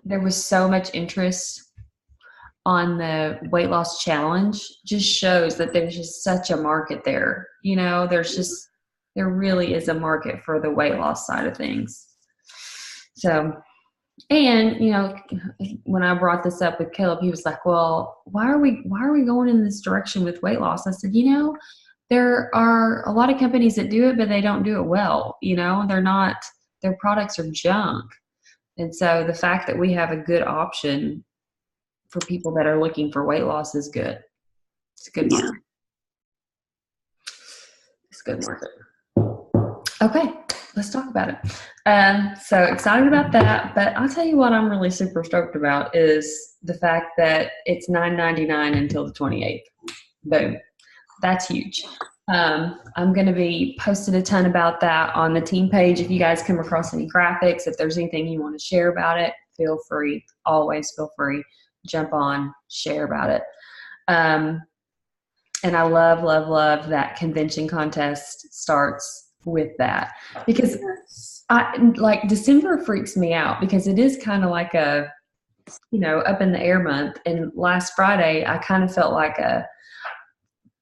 there was so much interest on the weight loss challenge just shows that there's just such a market there. There really is a market for the weight loss side of things. So, and when I brought this up with Caleb, he was like, well, why are we going in this direction with weight loss? I said, there are a lot of companies that do it, but they don't do it well. Their products are junk. And so the fact that we have a good option for people that are looking for weight loss is good. It's a good market. Yeah. It's a good market. Okay, let's talk about it. So excited about that, but I'll tell you what I'm really super stoked about is the fact that it's $9.99 until the 28th. Boom. That's huge. I'm going to be posting a ton about that on the team page. If you guys come across any graphics, if there's anything you want to share about it, feel free. Always feel free. Jump on, share about it. And I love that convention contest starts with that, because December freaks me out because it is kind of like a, up in the air month. And last Friday, I kind of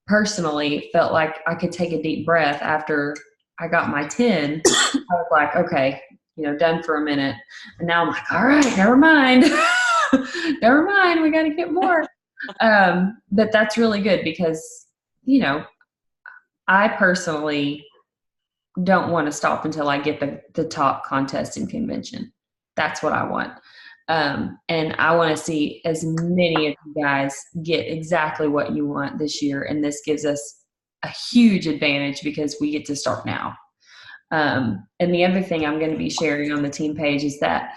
personally felt like I could take a deep breath after I got my 10. I was like, okay, done for a minute. And now I'm like, all right, never mind. Never mind. We got to get more. But that's really good because, I personally don't want to stop until I get the top contest in convention. That's what I want. And I want to see as many of you guys get exactly what you want this year. And this gives us a huge advantage because we get to start now. And the other thing I'm going to be sharing on the team page is that,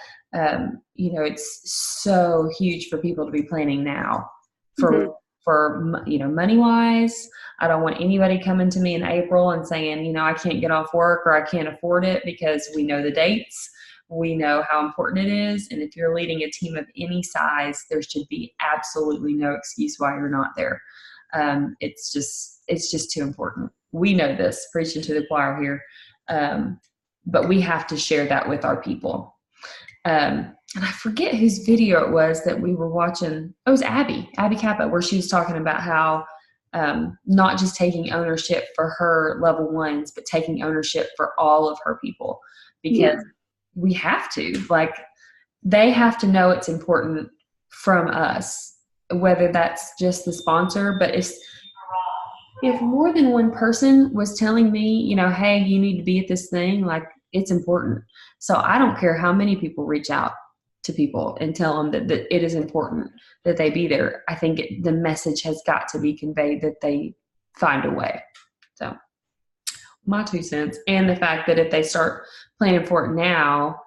it's so huge for people to be planning now for money wise. I don't want anybody coming to me in April and saying, I can't get off work or I can't afford it, because we know the dates. We know how important it is. And if you're leading a team of any size, there should be absolutely no excuse why you're not there. It's just too important. We know this, preaching to the choir here. But we have to share that with our people. And I forget whose video it was that we were watching. It was Abby Kappa, where she was talking about how not just taking ownership for her level ones, but taking ownership for all of her people, because we have to, they have to know it's important from us, whether that's just the sponsor. But if more than one person was telling me, hey, you need to be at this thing, it's important. So I don't care how many people reach out to people and tell them that it is important that they be there. I think the message has got to be conveyed that they find a way. So my 2 cents. And the fact that if they start planning for it now,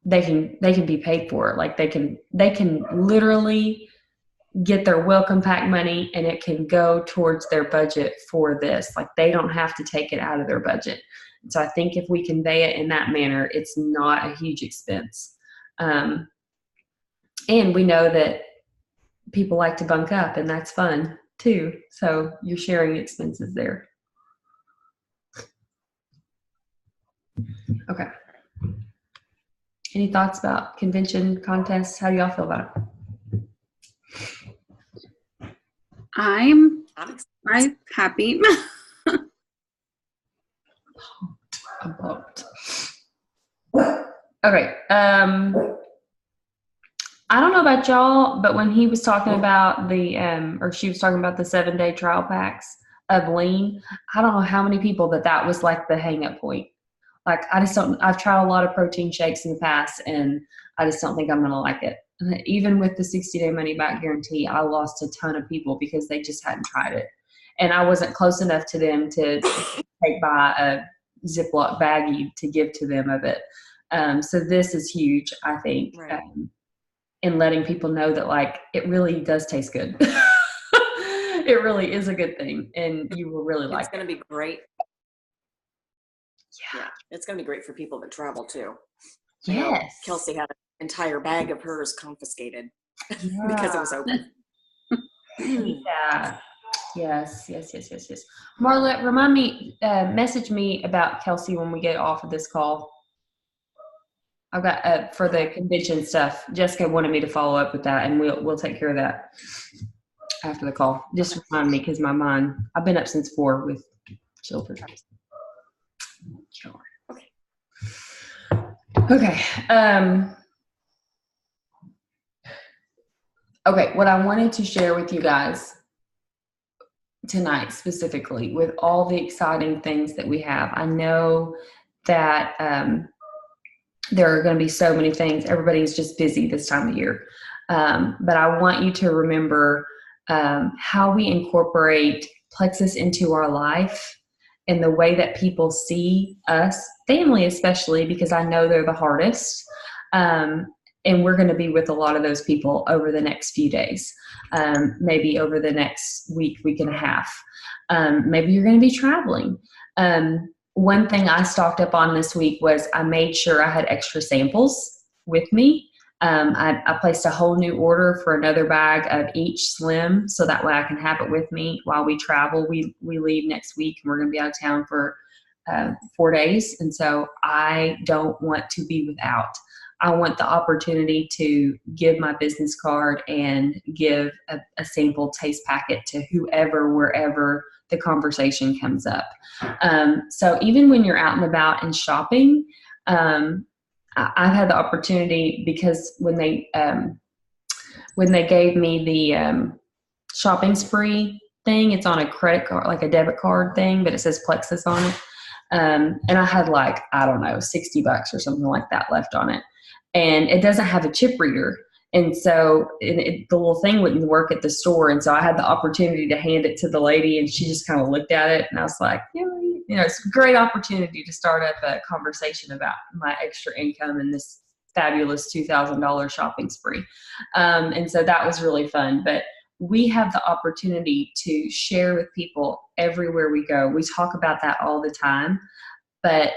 they can be paid for it. They can literally get their welcome pack money and it can go towards their budget for this. They don't have to take it out of their budget. So I think if we convey it in that manner, it's not a huge expense. And we know that people like to bunk up, and that's fun too. So you're sharing expenses there. Okay. Any thoughts about convention contests? How do y'all feel about it? I'm happy. I'm pumped. Okay. I don't know about y'all, but when he was talking about or she was talking about the 7-day trial packs of lean, I don't know how many people that was the hang up point. I've tried a lot of protein shakes in the past, and I just don't think I'm going to like it. Even with the 60-day money back guarantee, I lost a ton of people because they just hadn't tried it. And I wasn't close enough to them to take by a Ziploc baggie to give to them of it. So this is huge, I think, right. In letting people know that it really does taste good. It really is a good thing, and you will really like it. It's going to be great. Yeah, it's going to be great for people that travel too. Yes. Kelsey had an entire bag of hers confiscated because it was open. Yeah. Yes. Marla, remind me, message me about Kelsey when we get off of this call. I've got for the convention stuff. Jessica wanted me to follow up with that, and we'll take care of that after the call. Just remind me because my mind. I've been up since 4 with children. Okay. Okay. What I wanted to share with you guys tonight, specifically, with all the exciting things that we have. I know that there are going to be so many things. Everybody's just busy this time of year. But I want you to remember how we incorporate Plexus into our life and the way that people see us, family especially, because I know they're the hardest. And we're going to be with a lot of those people over the next few days, maybe over the next week and a half. Maybe you're going to be traveling. One thing I stocked up on this week was I made sure I had extra samples with me. I placed a whole new order for another bag of each Slim, so that way I can have it with me while we travel. We leave next week, and we're going to be out of town for 4 days, and so I don't want to be without. I want the opportunity to give my business card and give a sample taste packet to whoever, wherever the conversation comes up. So even when you're out and about and shopping, I've had the opportunity, because when they gave me the shopping spree thing, it's on a credit card, like a debit card thing, but it says Plexus on it. And I had like, I don't know, $60 or something like that left on it. And it doesn't have a chip reader. And so the little thing wouldn't work at the store. And so I had the opportunity to hand it to the lady, and she just kind of looked at it, and I was like, it's a great opportunity to start up a conversation about my extra income and this fabulous $2,000 shopping spree. And so that was really fun. But we have the opportunity to share with people everywhere we go. We talk about that all the time. But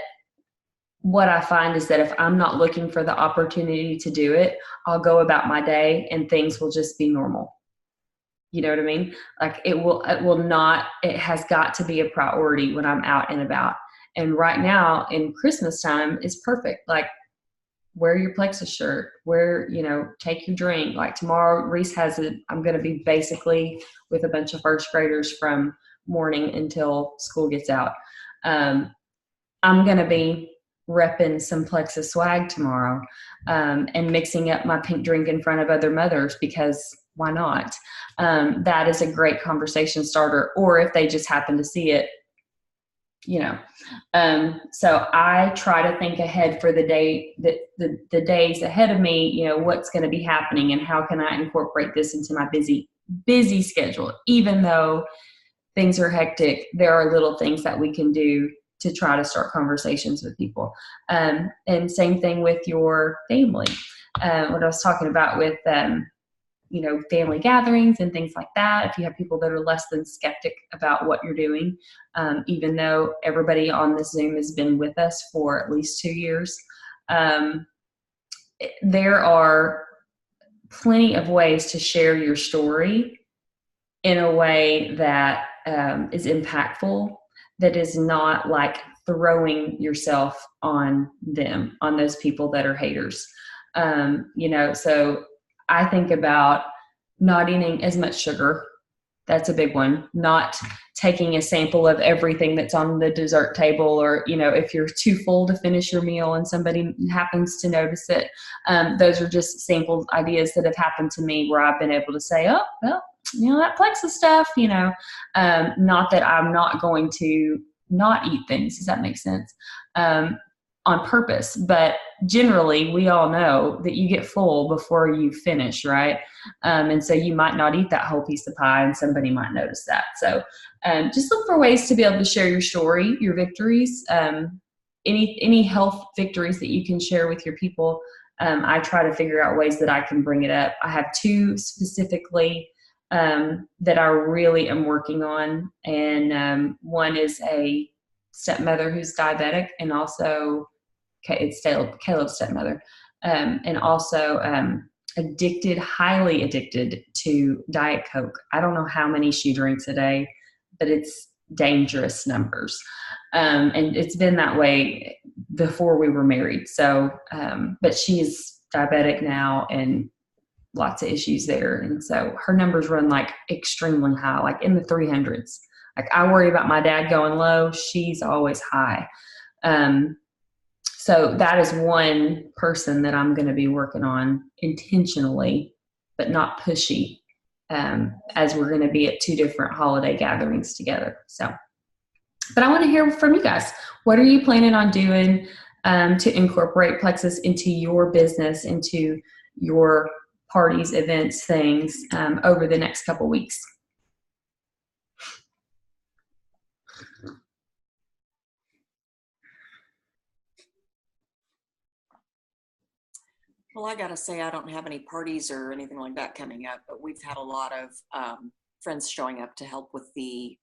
what I find is that if I'm not looking for the opportunity to do it, I'll go about my day and things will just be normal. You know what I mean? Like it has got to be a priority when I'm out and about. And right now in Christmas time is perfect. Like, wear your Plexus shirt, take your drink. Like tomorrow, Reese has it. I'm going to be basically with a bunch of first graders from morning until school gets out. I'm going to be repping some Plexus swag tomorrow, and mixing up my pink drink in front of other mothers, because why not? That is a great conversation starter. Or if they just happen to see it, so I try to think ahead for the day, the days ahead of me, what's going to be happening and how can I incorporate this into my busy schedule. Even though things are hectic, there are little things that we can do to try to start conversations with people. And same thing with your family. What I was talking about with, family gatherings and things like that. If you have people that are less than skeptic about what you're doing, even though everybody on this Zoom has been with us for at least 2 years, there are plenty of ways to share your story in a way that is impactful, that is not like throwing yourself on them, on those people that are haters. So I think about not eating as much sugar. That's a big one. Not taking a sample of everything that's on the dessert table, or, if you're too full to finish your meal and somebody happens to notice it. Those are just sample ideas that have happened to me where I've been able to say, oh, well, that Plexus stuff, not that I'm not going to not eat things. Does that make sense? On purpose. But generally, we all know that you get full before you finish, right? And so you might not eat that whole piece of pie, and somebody might notice that. So just look for ways to be able to share your story, your victories, any health victories that you can share with your people. I try to figure out ways that I can bring it up. I have 2 specifically that I really am working on. And one is a stepmother who's diabetic, and also it's Caleb's stepmother, and also highly addicted to Diet Coke. I don't know how many she drinks a day, but it's dangerous numbers. And it's been that way before we were married. So, but she is diabetic now and lots of issues there. And so her numbers run like extremely high, like in the 300s. Like I worry about my dad going low. She's always high. So that is one person that I'm going to be working on intentionally, but not pushy, as we're going to be at 2 different holiday gatherings together. So, but I want to hear from you guys. What are you planning on doing to incorporate Plexus into your business, into your parties, events, things over the next couple weeks? Well, I gotta say, I don't have any parties or anything like that coming up, but we've had a lot of friends showing up to help with the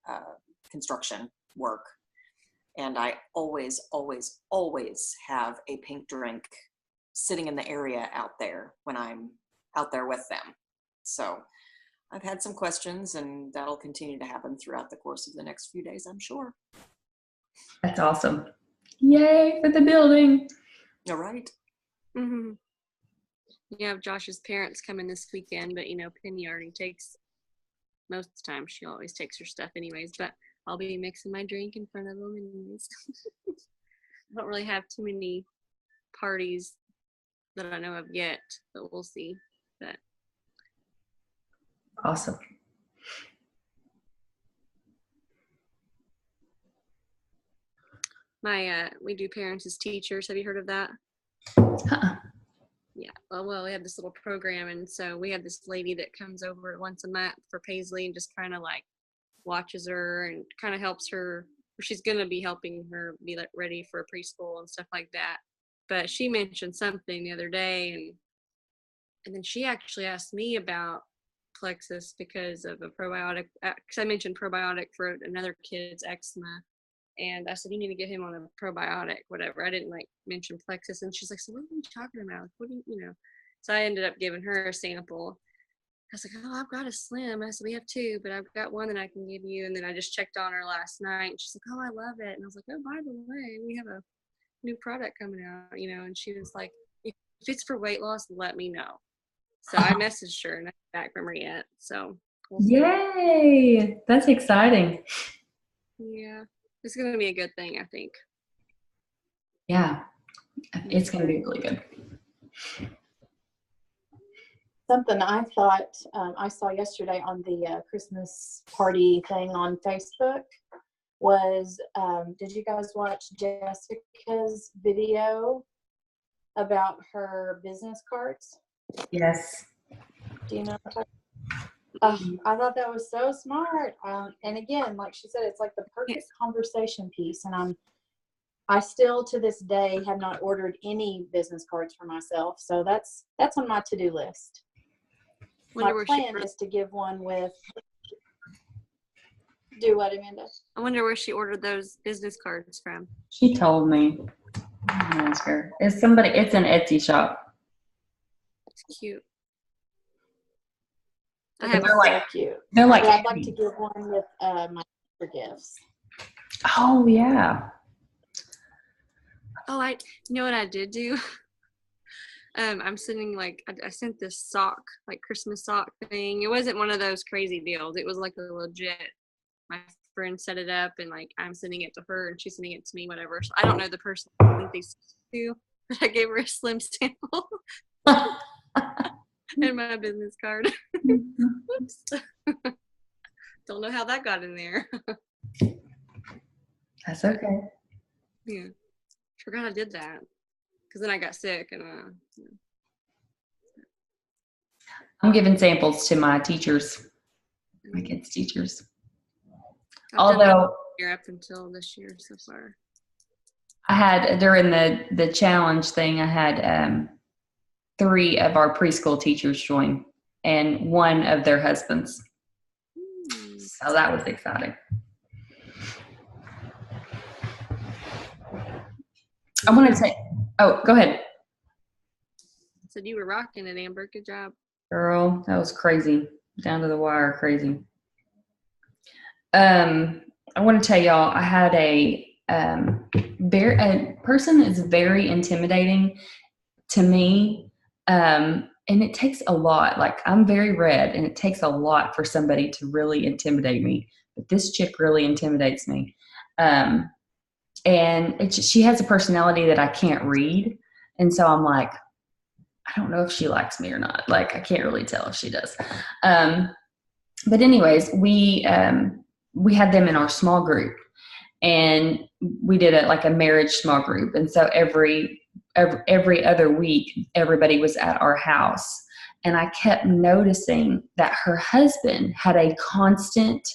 construction work. And I always, always, always have a pink drink sitting in the area out there when I'm out there with them. So I've had some questions, and that'll continue to happen throughout the course of the next few days, I'm sure. That's awesome. Yay for the building. All right. Mm-hmm. You have Josh's parents coming this weekend, but Penny already takes, most of the time she always takes her stuff anyways, but I'll be mixing my drink in front of them anyways. I don't really have too many parties that I know of yet, but we'll see. But awesome. We do parents as teachers. Have you heard of that? Uh-uh. Yeah, well, we have this little program, and so we have this lady that comes over once a month for Paisley and just kind of like watches her and kind of helps her. She's going to be helping her be like ready for preschool and stuff like that. But she mentioned something the other day, and then she actually asked me about Plexus because of a probiotic. Because I mentioned probiotic for another kid's eczema. And I said, you need to get him on a probiotic, whatever. I didn't mention Plexus. And she's like, so what are you talking about? What do you? So I ended up giving her a sample. I was like, oh, I've got a Slim. I said, we have 2, but I've got one that I can give you. And then I just checked on her last night. And she's like, oh, I love it. And I was like, oh, by the way, we have a new product coming out, And she was like, if it's for weight loss, let me know. So I messaged her and I haven't back from her yet. So we'll yay. That's exciting. Yeah. It's going to be a good thing, I think. Yeah, it's going to be really good. Something I thought I saw yesterday on the Christmas party thing on Facebook was, did you guys watch Jessica's video about her business cards? Yes. Do you know what I'm talking about? I thought that was so smart. And again, like she said, it's like the perfect conversation piece. And I still to this day have not ordered any business cards for myself. So that's on my to-do list. My plan is to give one with. Do what, Amanda? I wonder where she ordered those business cards from. She told me. I'm not sure. It's an Etsy shop. It's cute. They're so cute. They're like. I'd like to give one with my gifts. Oh yeah. Oh, you know what I did do? I'm sending I sent this sock, Christmas sock thing. It wasn't one of those crazy deals. It was like a legit. My friend set it up, and I'm sending it to her, and she's sending it to me, whatever. So I don't know the person I think they to, but I gave her a Slim sample. And my business card. Whoops. Don't know how that got in there. That's okay. Yeah. Forgot I did that. Because then I got sick and I'm giving samples to my teachers. My kids' teachers. Although up until this year so far. I had during the challenge thing, I had 3 of our preschool teachers join and 1 of their husbands. So that was exciting. I want to say, oh, go ahead. So you were rocking it, Amber. Good job. Girl, that was crazy. Down to the wire, crazy. I want to tell y'all, I had a a person is very intimidating to me. And it takes a lot. Like, I'm very red, and it takes a lot for somebody to really intimidate me. But this chick really intimidates me. And she has a personality that I can't read. And so I'm like, I don't know if she likes me or not. Like, I can't really tell if she does. But anyways, we had them in our small group, and we did a marriage small group. And so every other week, everybody was at our house. And I kept noticing that her husband had a constant,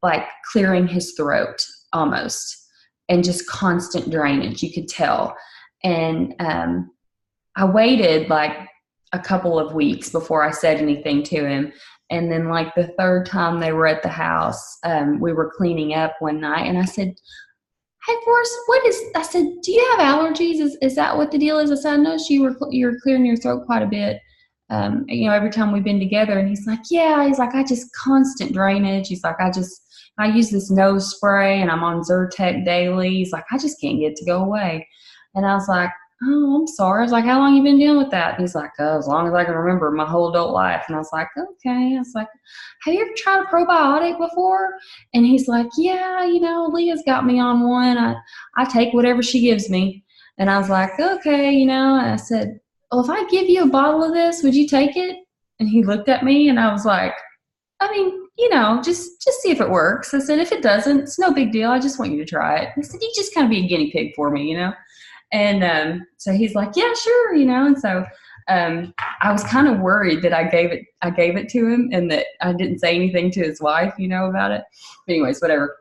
like, clearing his throat almost, and just constant drainage. You could tell. And I waited like a couple of weeks before I said anything to him. And then, like, the third time they were at the house, we were cleaning up one night, and I said, "Hey, Forrest, I said, do you have allergies? Is that what the deal is?" I said, "I noticed you're clearing your throat quite a bit, every time we've been together." And he's like, "Yeah." He's like, "I just constant drainage." He's like, I use this nose spray, and I'm on Zyrtec daily." He's like, "I just can't get it to go away." And I was like, "Oh, I'm sorry." I was like, "How long you been dealing with that?" And he's like, "Oh, as long as I can remember, my whole adult life." And I was like, "Okay." I was like, "Have you ever tried a probiotic before?" And he's like, "Yeah, Leah's got me on one. I take whatever she gives me." And I was like, "Okay," and I said, "Well, if I give you a bottle of this, would you take it?" And he looked at me, and I was like, "I mean, just see if it works." I said, "If it doesn't, it's no big deal. I just want you to try it." I said, "You just kind of be a guinea pig for me, And so he's like, "Yeah, sure," And so I was kind of worried that I gave it to him, and that I didn't say anything to his wife, about it. But anyways, whatever.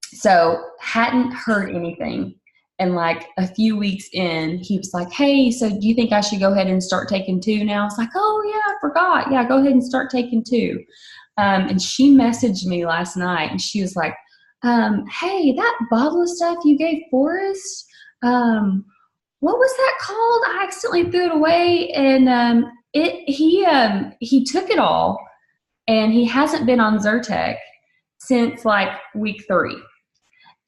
So hadn't heard anything. And like a few weeks in, he was like, "Hey, so do you think I should go ahead and start taking 2 now?" I was like, "Oh yeah, I forgot. Yeah, go ahead and start taking 2. And she messaged me last night, and she was like, "Hey, that bottle of stuff you gave Forrest, what was that called? I accidentally threw it away." And he took it all, and he hasn't been on Zyrtec since like week 3.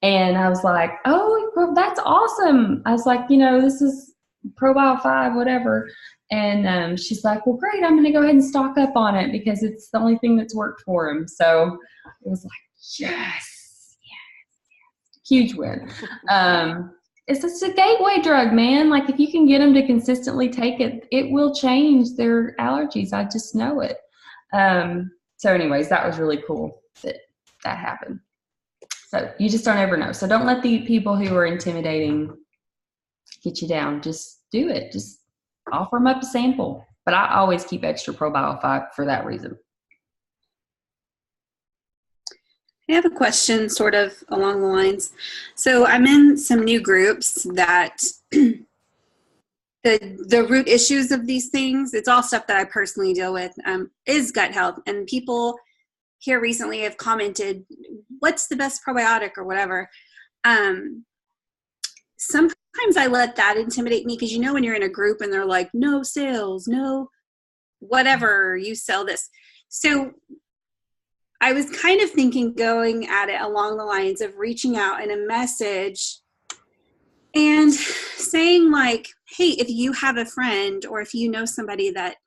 And I was like, "Oh, well, that's awesome." I was like, "This is ProBio 5, whatever." And she's like, "Well, great. I'm going to go ahead and stock up on it because it's the only thing that's worked for him." So it was like, yes, huge win. It's just a gateway drug, man. Like, if you can get them to consistently take it, it will change their allergies. I just know it. So anyways, that was really cool that happened. So you just don't ever know. So don't let the people who are intimidating get you down. Just do it. Just offer them up a sample. But I always keep extra ProBio 5 for that reason. I have a question sort of along the lines. So I'm in some new groups that the root issues of these things, it's all stuff that I personally deal with, is gut health. And people here recently have commented, "What's the best probiotic?" or whatever. Sometimes I let that intimidate me because when you're in a group and they're like, "No sales, no whatever, you sell this." So I was kind of thinking going at it along the lines of reaching out in a message and saying like, "Hey, if you have a friend or if you know somebody that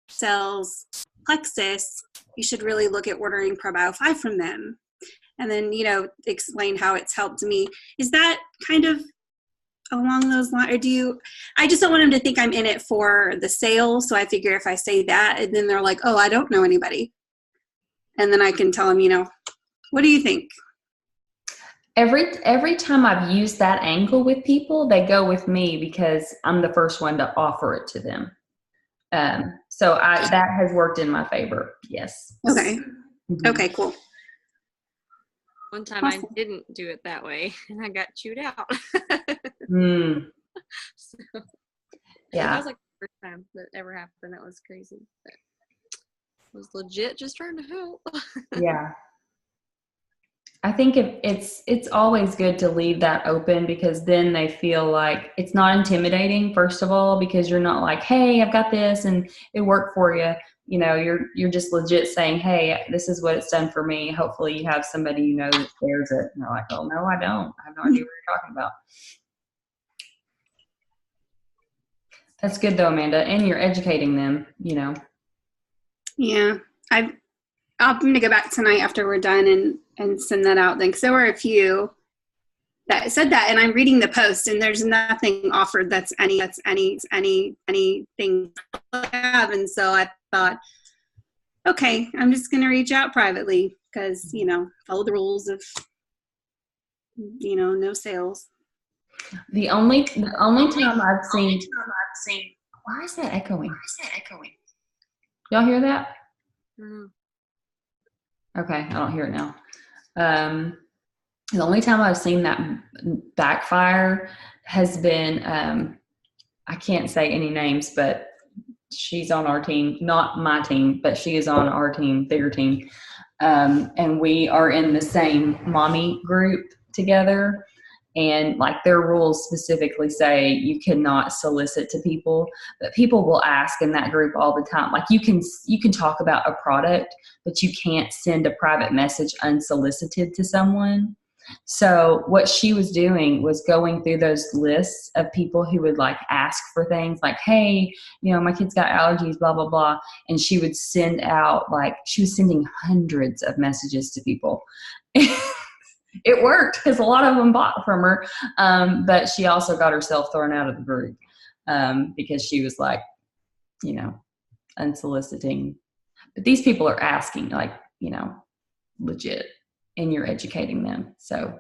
sells Plexus, you should really look at ordering ProBio 5 from them." And then, explain how it's helped me. Is that kind of along those lines? Or I just don't want them to think I'm in it for the sale. So I figure if I say that, and then they're like, "Oh, I don't know anybody." And then I can tell them, "What do you think?" Every time I've used that angle with people, they go with me because I'm the first one to offer it to them. So that has worked in my favor. Yes. Okay. Mm-hmm. Okay, cool. One time I didn't do it that way, and I got chewed out. So, yeah. That was like the first time that ever happened. That was crazy. But it was legit just trying to help. Yeah. I think if it's always good to leave that open, because then they feel like it's not intimidating, first of all, because you're not like, hey, I've got this and it worked for you. You know, you're just legit saying, hey, this is what it's done for me. Hopefully you have somebody you know that shares it. And they're like, oh, no, I don't. I have no idea what you're talking about. That's good though, Amanda. And you're educating them, you know. Yeah. I'm going to go back tonight after we're done and send that out then, because there were a few that said that, and I'm reading the post, and there's nothing offered that's anything I have. And so I thought, okay, I'm just going to reach out privately because, you know, follow the rules of, you know, no sales. The only time I've seen, why is that echoing? Y'all hear that? Mhm. Okay, I don't hear it now. The only time I've seen that backfire has been, I can't say any names, but she's on our team, not my team, but she is on our team, their team. And we are in the same mommy group together. And like their rules specifically say you cannot solicit to people, but people will ask in that group all the time. Like you can talk about a product, but you can't send a private message unsolicited to someone. So what she was doing was going through those lists of people who would like ask for things like, hey, you know, my kid's got allergies, blah, blah, blah. And she would send out, like, she was sending hundreds of messages to people. It worked because a lot of them bought from her. But she also got herself thrown out of the group because she was like, you know, unsoliciting. But these people are asking, like, you know, legit, and you're educating them. So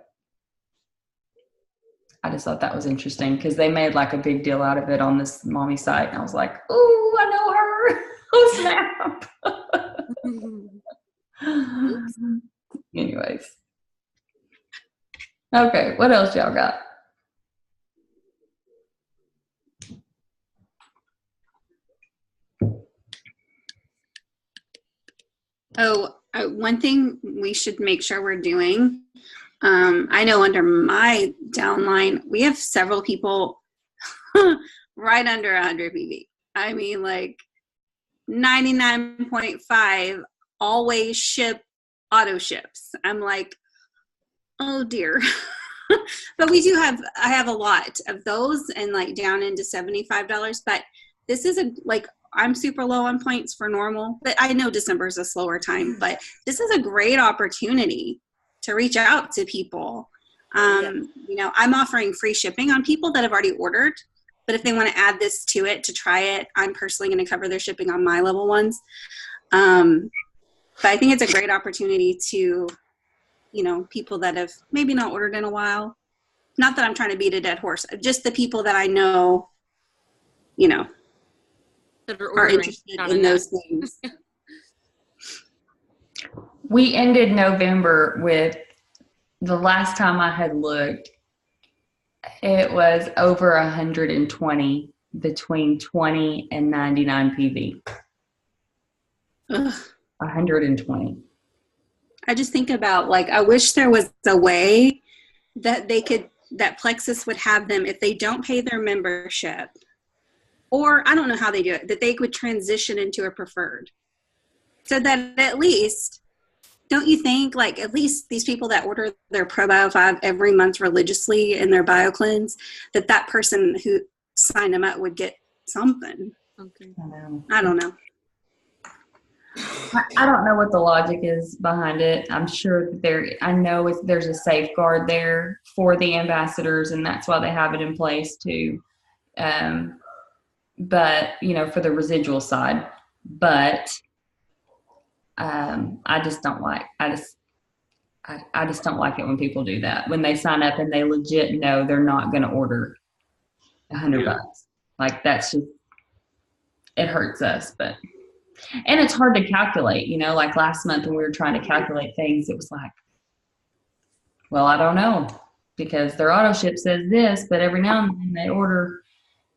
I just thought that was interesting because they made like a big deal out of it on this mommy site. And I was like, oh, I know her. Oh, snap. Anyways. Okay, what else y'all got? Oh, one thing we should make sure we're doing, I know under my downline, we have several people right under 100 PV. I mean, like 99.5 always ship auto ships. I'm like, oh dear. But I have a lot of those and like down into $75. But this is I'm super low on points for normal, but I know December is a slower time, but this is a great opportunity to reach out to people. You know, I'm offering free shipping on people that have already ordered, but if they want to add this to it to try it, I'm personally going to cover their shipping on my level ones. But I think it's a great opportunity to, you know, people that have maybe not ordered in a while. Not that I'm trying to beat a dead horse, just the people that I know, you know, That are interested in those things. We ended November with, the last time I had looked, it was over 120 between 20 and 99 PV. Ugh. 120. I just think about, like, I wish there was a way that that Plexus would have them, if they don't pay their membership, or I don't know how they do it, that they would transition into a preferred. So that at least, don't you think, like, at least these people that order their ProBio 5 every month religiously in their BioCleanse, that person who signed them up would get something. Okay. I don't know. I don't know what the logic is behind it. I'm sure that I know there's a safeguard there for the ambassadors, and that's why they have it in place too. But, you know, for the residual side, but I just don't like it when people do that, when they sign up and they legit know they're not going to order $100. Like, that's just, it hurts us. But, and it's hard to calculate, you know, like last month when we were trying to calculate things, it was like, well, I don't know, because their auto ship says this, but every now and then they order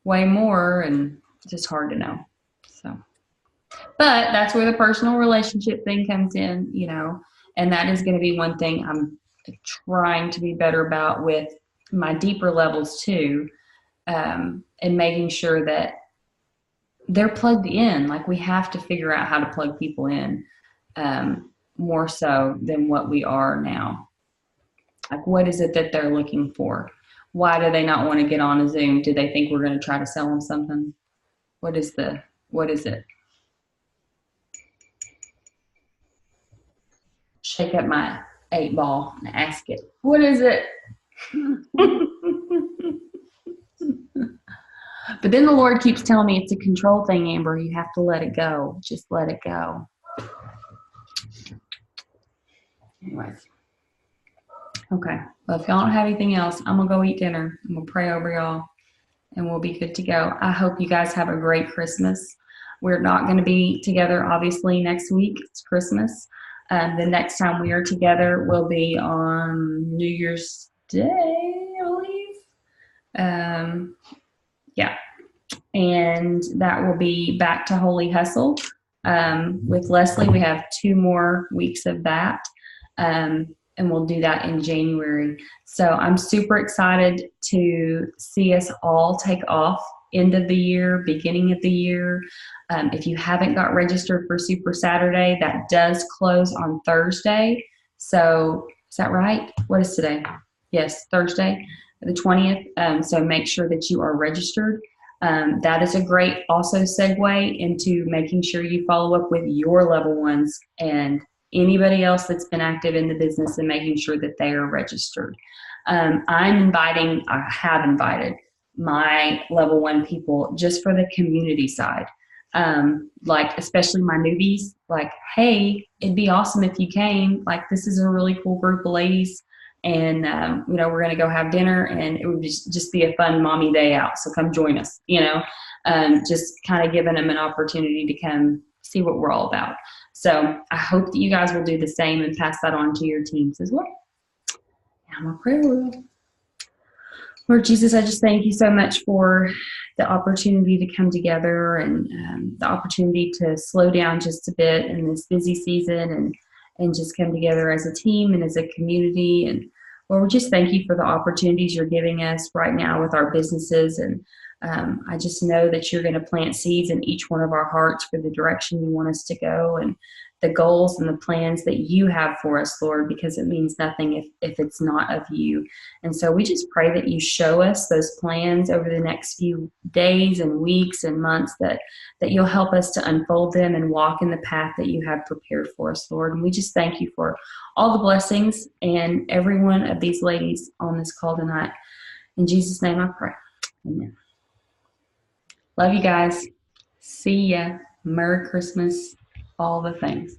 way more, and it's just hard to know. So, but that's where the personal relationship thing comes in, you know, and that is going to be one thing I'm trying to be better about with my deeper levels too, and making sure that they're plugged in. Like, we have to figure out how to plug people in, more so than what we are now. Like, what is it that they're looking for? Why do they not want to get on a Zoom? Do they think we're going to try to sell them something? What is it? Shake up my 8-ball and ask it, what is it? But then the Lord keeps telling me it's a control thing, Amber. You have to let it go. Just let it go. Anyways. Okay. Well, if y'all don't have anything else, I'm going to go eat dinner. I'm going to pray over y'all, and we'll be good to go. I hope you guys have a great Christmas. We're not going to be together, obviously, next week. It's Christmas. The next time we are together will be on New Year's Day, I believe. Yeah. And that will be back to Holy Hustle. With Leslie, we have 2 more weeks of that. And we'll do that in January. So I'm super excited to see us all take off end of the year, beginning of the year. If you haven't got registered for Super Saturday, that does close on Thursday. So is that right? What is today? Yes, Thursday, the 20th. So make sure that you are registered. That is a great also segue into making sure you follow up with your level ones and anybody else that's been active in the business and making sure that they are registered. I have invited my level 1 people just for the community side. Like, especially my newbies, like, hey, it'd be awesome if you came. Like, this is a really cool group of ladies, and we're going to go have dinner, and it would just be a fun mommy day out. So come join us, just kind of giving them an opportunity to come see what we're all about. So I hope that you guys will do the same and pass that on to your teams as well. I'm going to pray. Lord Jesus, I just thank you so much for the opportunity to come together and the opportunity to slow down just a bit in this busy season and just come together as a team and as a community. And Lord, we just thank you for the opportunities you're giving us right now with our businesses. And I just know that you're going to plant seeds in each one of our hearts for the direction you want us to go and the goals and the plans that you have for us, Lord, because it means nothing if it's not of you. And so we just pray that you show us those plans over the next few days and weeks and months, that you'll help us to unfold them and walk in the path that you have prepared for us, Lord. And we just thank you for all the blessings and every one of these ladies on this call tonight. In Jesus' name I pray. Amen. Love you guys. See ya. Merry Christmas. All the things.